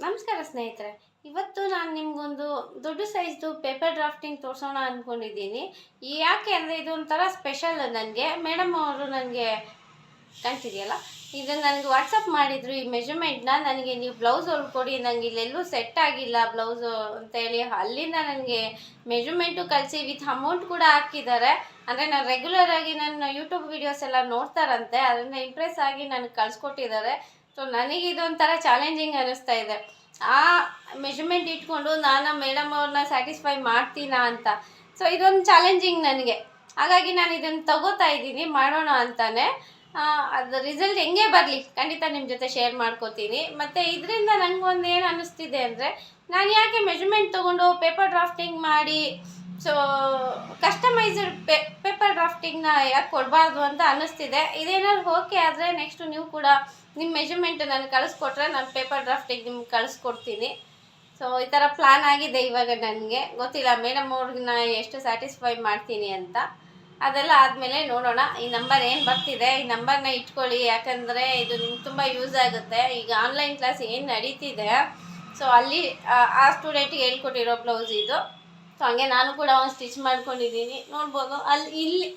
ನಮಸ್ಕಾರ ಸ್ನೇಹಿತರೆ. ಇವತ್ತು ನಾನು ನಿಮಗೊಂದು ದೊಡ್ಡ ಸೈಜ್ದು ಪೇಪರ್ ಡ್ರಾಫ್ಟಿಂಗ್ ತೋರಿಸೋಣ ಅಂದ್ಕೊಂಡಿದ್ದೀನಿ. ಯಾಕೆ ಅಂದರೆ ಇದೊಂಥರ ಸ್ಪೆಷಲ್. ನನಗೆ ಮೇಡಮ್ ಅವರು ನನಗೆ ಕಾಣ್ತಿದೆಯಲ್ಲ, ಇದನ್ನು ನನಗೆ ವಾಟ್ಸಪ್ ಮಾಡಿದರು. ಈ ಮೆಜರ್ಮೆಂಟ್ನ ನನಗೆ ನೀವು ಬ್ಲೌಸ್ ಹೊಲ್ಕೊಡಿ, ನನಗೆ ಇಲ್ಲೆಲ್ಲೂ ಸೆಟ್ ಆಗಿಲ್ಲ ಬ್ಲೌಸು ಅಂತೇಳಿ ಅಲ್ಲಿಂದ ನನಗೆ ಮೆಜರ್ಮೆಂಟು ಕಳಿಸಿ ವಿತ್ ಅಮೌಂಟ್ ಕೂಡ ಹಾಕಿದ್ದಾರೆ. ಅಂದರೆ ನಾನು ರೆಗ್ಯುಲರಾಗಿ ನನ್ನ ಯೂಟ್ಯೂಬ್ ವೀಡಿಯೋಸ್ ಎಲ್ಲ ನೋಡ್ತಾರಂತೆ, ಅದರಿಂದ ಇಂಪ್ರೆಸ್ ಆಗಿ ನನಗೆ ಕಳಿಸ್ಕೊಟ್ಟಿದ್ದಾರೆ. ಸೊ ನನಗೆ ಇದೊಂಥರ ಚಾಲೆಂಜಿಂಗ್ ಅನ್ನಿಸ್ತಾ ಇದೆ. ಆ ಮೆಜರ್ಮೆಂಟ್ ಇಟ್ಕೊಂಡು ನಾನು ಮೇಡಮ್ ಅವ್ರನ್ನ ಸ್ಯಾಟಿಸ್ಫೈ ಮಾಡ್ತೀನಾ ಅಂತ. ಸೊ ಇದೊಂದು ಚಾಲೆಂಜಿಂಗ್ ನನಗೆ. ಹಾಗಾಗಿ ನಾನು ಇದನ್ನು ತಗೋತಾ ಇದ್ದೀನಿ, ಮಾಡೋಣ ಅಂತಾನೆ. ಅದು ರಿಸಲ್ಟ್ ಹೆಂಗೆ ಬರಲಿ ಖಂಡಿತ ನಿಮ್ಮ ಜೊತೆ ಶೇರ್ ಮಾಡ್ಕೋತೀನಿ. ಮತ್ತು ಇದರಿಂದ ನನಗೊಂದು ಏನು ಅನ್ನಿಸ್ತಿದೆ ಅಂದರೆ, ನಾನು ಯಾಕೆ ಮೆಜರ್ಮೆಂಟ್ ತೊಗೊಂಡು ಪೇಪರ್ ಡ್ರಾಫ್ಟಿಂಗ್ ಮಾಡಿ ಸೊ ಕಸ್ಟಮೈಸ್ಡ್ ಪೇಪರ್ ಡ್ರಾಫ್ಟಿಂಗ್ನ ಯಾಕೆ ಕೊಡಬಾರ್ದು ಅಂತ ಅನ್ನಿಸ್ತಿದೆ. ಇದೇನಾದ್ರು ಓಕೆ ಆದರೆ ನೆಕ್ಸ್ಟು ನೀವು ಕೂಡ ನಿಮ್ಮ ಮೆಜರ್ಮೆಂಟ್ ನನಗೆ ಕಳಿಸ್ಕೊಟ್ರೆ ನಾನು ಪೇಪರ್ ಡ್ರಾಫ್ಟಿಂಗ್ ನಿಮ್ಗೆ ಕಳಿಸ್ಕೊಡ್ತೀನಿ. ಸೊ ಈ ಥರ ಪ್ಲ್ಯಾನ್ ಆಗಿದೆ. ಇವಾಗ ನನಗೆ ಗೊತ್ತಿಲ್ಲ ಮೇಡಮ್ ಅವ್ರನ್ನ ಎಷ್ಟು ಸ್ಯಾಟಿಸ್ಫೈ ಮಾಡ್ತೀನಿ ಅಂತ. ಅದೆಲ್ಲ ಆದಮೇಲೆ ನೋಡೋಣ. ಈ ನಂಬರ್ ಏನು ಬರ್ತಿದೆ, ಈ ನಂಬರ್ನ ಇಟ್ಕೊಳ್ಳಿ, ಯಾಕಂದರೆ ಇದು ನಿಮ್ಗೆ ತುಂಬ ಯೂಸ್ ಆಗುತ್ತೆ. ಈಗ ಆನ್ಲೈನ್ ಕ್ಲಾಸ್ ಏನು ನಡೀತಿದೆ, ಸೊ ಅಲ್ಲಿ ಆ ಸ್ಟೂಡೆಂಟಿಗೆ ಹೇಳ್ಕೊಟ್ಟಿರೋ ಬ್ಲೌಸ್ ಇದು. ಸೊ ಹಂಗೆ ನಾನು ಕೂಡ ಒಂದು ಸ್ಟಿಚ್ ಮಾಡ್ಕೊಂಡಿದ್ದೀನಿ, ನೋಡ್ಬೋದು.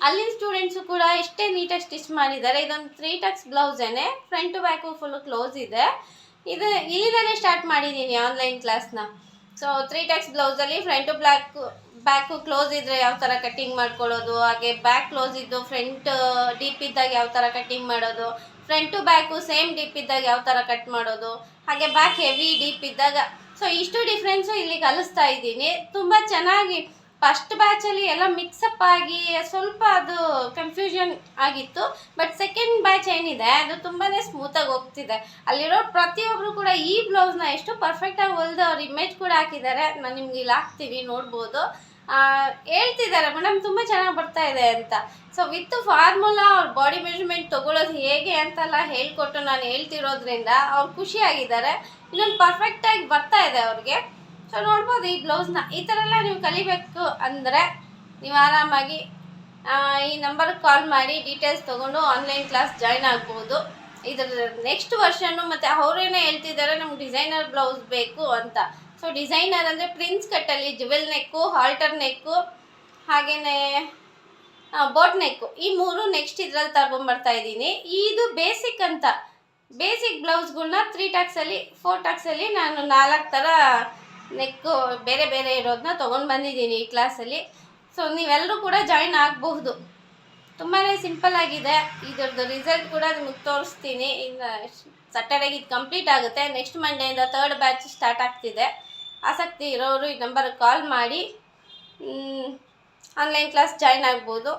ಅಲ್ಲಿನ ಸ್ಟೂಡೆಂಟ್ಸು ಕೂಡ ಇಷ್ಟೇ ನೀಟಾಗಿ ಸ್ಟಿಚ್ ಮಾಡಿದ್ದಾರೆ. ಇದೊಂದು 3 ಟಕ್ಸ್ ಬ್ಲೌಸೇನೆ, front to back full close ಇದೆ. ಇದು ಇಲ್ಲಿಂದಲೇ ಸ್ಟಾರ್ಟ್ ಮಾಡಿದ್ದೀನಿ ಆನ್ಲೈನ್ ಕ್ಲಾಸ್ನ. ಸೊ 3 ಟಕ್ಸ್ ಬ್ಲೌಸಲ್ಲಿ ಫ್ರಂಟ್ ಟು ಬ್ಯಾಕು ಕ್ಲೋಸ್ ಇದ್ದರೆ ಯಾವ ಥರ ಕಟ್ಟಿಂಗ್ ಮಾಡ್ಕೊಳ್ಳೋದು, ಹಾಗೆ ಬ್ಯಾಕ್ ಕ್ಲೋಸ್ ಇದ್ದು ಫ್ರಂಟ್ ಡೀಪ್ ಇದ್ದಾಗ ಯಾವ ಥರ ಕಟ್ಟಿಂಗ್ ಮಾಡೋದು, front to back same deep ಇದ್ದಾಗ ಯಾವ ಥರ ಕಟ್ ಮಾಡೋದು, ಹಾಗೆ ಬ್ಯಾಕ್ ಹೆವಿ ಡೀಪ್ ಇದ್ದಾಗ. ಸೊ ಇಷ್ಟು ಡಿಫ್ರೆನ್ಸು ಇಲ್ಲಿ ಕಲಿಸ್ತಾ ಇದ್ದೀನಿ. ತುಂಬ ಚೆನ್ನಾಗಿ ಫಸ್ಟ್ ಬ್ಯಾಚಲ್ಲಿ ಎಲ್ಲ ಮಿಕ್ಸಪ್ ಆಗಿ ಸ್ವಲ್ಪ ಅದು ಕನ್ಫ್ಯೂಷನ್ ಆಗಿತ್ತು. ಬಟ್ ಸೆಕೆಂಡ್ ಬ್ಯಾಚ್ ಏನಿದೆ ಅದು ತುಂಬಾ ಸ್ಮೂತಾಗಿ ಹೋಗ್ತಿದೆ. ಅಲ್ಲಿರೋ ಪ್ರತಿಯೊಬ್ಬರು ಕೂಡ ಈ ಬ್ಲೌಸ್ನ ಎಷ್ಟು ಪರ್ಫೆಕ್ಟಾಗಿ ಹೊಲಿದು ಅವ್ರ ಇಮೇಜ್ ಕೂಡ ಹಾಕಿದ್ದಾರೆ. ನಾನು ನಿಮ್ಗೆ ಇಲ್ಲಿ ಹಾಕ್ತೀನಿ, ನೋಡ್ಬೋದು. ಹೇಳ್ತಿದ್ದಾರೆ ಮೇಡಮ್ ತುಂಬ ಚೆನ್ನಾಗಿ ಬರ್ತಾ ಇದೆ ಅಂತ. ಸೊ ವಿತ್ ಫಾರ್ಮುಲಾ ಅವ್ರ ಬಾಡಿ ಮೆಜರ್ಮೆಂಟ್ ತೊಗೊಳ್ಳೋದು ಹೇಗೆ ಅಂತೆಲ್ಲ ಹೇಳ್ಕೊಟ್ಟು ನಾನು ಹೇಳ್ತಿರೋದ್ರಿಂದ ಅವ್ರು ಖುಷಿಯಾಗಿದ್ದಾರೆ. ಇನ್ನೊಂದು ಪರ್ಫೆಕ್ಟಾಗಿ ಬರ್ತಾ ಇದೆ ಅವ್ರಿಗೆ. ಸೊ ನೋಡ್ಬೋದು ಈ ಬ್ಲೌಸ್ನ. ಈ ಥರ ಎಲ್ಲ ನೀವು ಕಲಿಬೇಕು ಅಂದರೆ ನೀವು ಆರಾಮಾಗಿ ಈ ನಂಬರ್ಗೆ ಕಾಲ್ ಮಾಡಿ ಡೀಟೇಲ್ಸ್ ತೊಗೊಂಡು ಆನ್ಲೈನ್ ಕ್ಲಾಸ್ ಜಾಯ್ನ್ ಆಗ್ಬೋದು. ಇದರ ನೆಕ್ಸ್ಟ್ ವರ್ಷನ್ನು ಮತ್ತು ಅವರೇನೇ ಹೇಳ್ತಿದ್ದಾರೆ ನಮ್ಗೆ ಡಿಸೈನರ್ ಬ್ಲೌಸ್ ಬೇಕು ಅಂತ. ಸೊ ಡಿಸೈನರ್ ಅಂದರೆ ಪ್ರಿನ್ಸ್ ಕಟ್ಟಲ್ಲಿ ಜುವೆಲ್ ನೆಕ್ಕು, ಹಾಲ್ಟರ್ ನೆಕ್ಕು, ಹಾಗೆಯೇ ಬೋಟ್ ನೆಕ್ಕು, ಈ 3 ನೆಕ್ಸ್ಟ್ ಇದ್ರಲ್ಲಿ ತಗೊಂಬರ್ತಾ ಇದ್ದೀನಿ. ಇದು ಬೇಸಿಕ್ ಅಂತ. ಬೇಸಿಕ್ ಬ್ಲೌಸ್ಗಳ್ನ 3 ಟಕ್ಸಲ್ಲಿ 4 ಟಕ್ಸಲ್ಲಿ ನಾನು 4 ಥರ ನೆಕ್ಕು ಬೇರೆ ಬೇರೆ ಇರೋದನ್ನ ತೊಗೊಂಡು ಬಂದಿದ್ದೀನಿ ಈ ಕ್ಲಾಸಲ್ಲಿ. ಸೊ ನೀವೆಲ್ಲರೂ ಕೂಡ ಜಾಯ್ನ್ ಆಗಬಹುದು. ತುಂಬಾ ಸಿಂಪಲ್ ಆಗಿದೆ. ಇದ್ರದ್ದು ರಿಸಲ್ಟ್ ಕೂಡ ನಿಮಗೆ ತೋರಿಸ್ತೀನಿ. ಇನ್ನು ಸ್ಯಾಟರ್ಡೇಗೆ ಇದು ಕಂಪ್ಲೀಟ್ ಆಗುತ್ತೆ. ನೆಕ್ಸ್ಟ್ ಮಂಡೇಯಿಂದ 3rd ಬ್ಯಾಚ್ ಸ್ಟಾರ್ಟ್ ಆಗ್ತಿದೆ. ಆಸಕ್ತಿ ಇರೋರು ಈ ನಂಬರ್ಗೆ ಕಾಲ್ ಮಾಡಿ ಆನ್ಲೈನ್ ಕ್ಲಾಸ್ ಜಾಯ್ನ್ ಆಗ್ಬೋದು.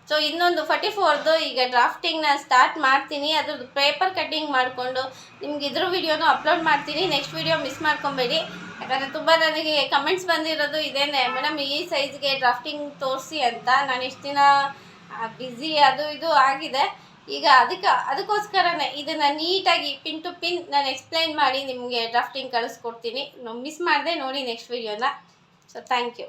ಸೊ ಇನ್ನೊಂದು 44ದು ಈಗ ಡ್ರಾಫ್ಟಿಂಗ್ನ ಸ್ಟಾರ್ಟ್ ಮಾಡ್ತೀನಿ. ಅದ್ರದ್ದು ಪೇಪರ್ ಕಟ್ಟಿಂಗ್ ಮಾಡಿಕೊಂಡು ನಿಮ್ಗೆ ಇದ್ರ ವಿಡಿಯೋನು ಅಪ್ಲೋಡ್ ಮಾಡ್ತೀನಿ. ನೆಕ್ಸ್ಟ್ ವಿಡಿಯೋ ಮಿಸ್ ಮಾಡ್ಕೊಬೇಡಿ. ಯಾಕಂದರೆ ತುಂಬ ನನಗೆ ಕಮೆಂಟ್ಸ್ ಬಂದಿರೋದು ಇದೇನೆ, ಮೇಡಮ್ ಈ ಸೈಜ್ಗೆ ಡ್ರಾಫ್ಟಿಂಗ್ ತೋರಿಸಿ ಅಂತ. ನಾನು ಇಷ್ಟು ದಿನ ಬ್ಯುಸಿ ಅದು ಇದು ಆಗಿದೆ. ಈಗ ಅದಕ್ಕೋಸ್ಕರನೇ ಇದನ್ನು ನೀಟಾಗಿ ಪಿನ್ ಟು ಪಿನ್ ನಾನು ಎಕ್ಸ್ಪ್ಲೈನ್ ಮಾಡಿ ನಿಮಗೆ ಡ್ರಾಫ್ಟಿಂಗ್ ಕಳಿಸ್ಕೊಡ್ತೀನಿ. ಮಿಸ್ ಮಾಡದೆ ನೋಡಿ ನೆಕ್ಸ್ಟ್ ವಿಡಿಯೋನ. So thank you.